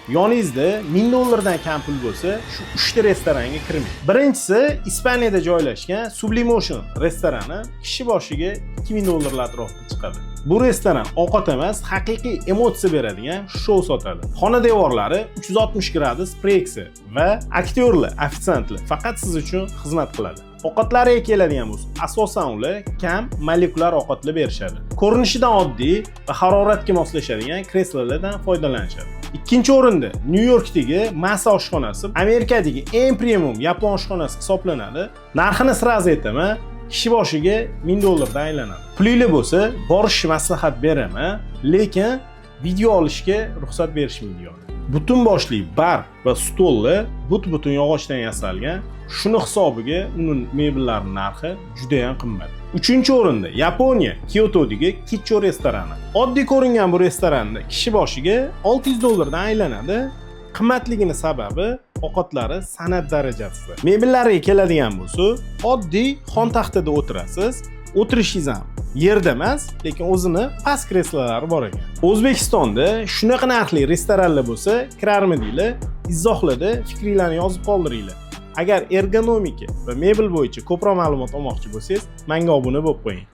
yoningizda $1000 dan kam pul bo'lsa, shu 3 ta restoranga kirmang. Birinchisi Ispaniyada joylashgan Sublimotion restorani kishi boshiga $2000 atrofida chiqadi. Bu restoran ovqat emas, haqiqiy emotsiya beradigan shou sotadi. Xona devorlari 360 gradus proyeksiya va aktyorlar, ofitsiantlar faqat siz uchun xizmat qiladi. Ovqatlariga keladigan bo'lsa, asosan ular kam molekulyar ovqatlar berishadi. Ko'rinishidan oddiy va haroratga moslashadigan kreslolardan foydalanishadi. Ikkinchi o'rinda Nyu-Yorkdagi Masa oshxonasi Amerikadagi eng premium yapon oshxonasi hisoblanadi. Narxini sirazi aytaman, kishi boshiga $1000 dan aylanadi. Pulinglar bo'lsa, borishni maslahat beraman, lekin video olishga ruxsat berishmaydi. Butun boshli bar va stollar but-butun yog'ochdan yasalgan. Shuni hisobiga uning mebellarining narxi juda ham qimmat. 3-o'rinda Yaponiya Kyotodagi Kicho restorani. Oddiy ko'ringan bu restoranda kishi boshiga $600 dan aylanadi. Qimmatligini sababi ovqatlari san'at darajasida. Mebellariga keladigan bo'lsa, oddiy xon taxtada o'tirasiz. O'tirishingiz ham yerda emas, lekin o'zini past kreslolari bor ekan. O'zbekistonda shunaqa narxli restoranlar bo'lsa, kirarmidinglar? Izohlarda fikringizni yozib qoldiringlar. Agar ergonomika va mebel bo'yicha ko'proq ma'lumot olmoqchi bo'lsangiz, menga obuna bo'lib qo'ying.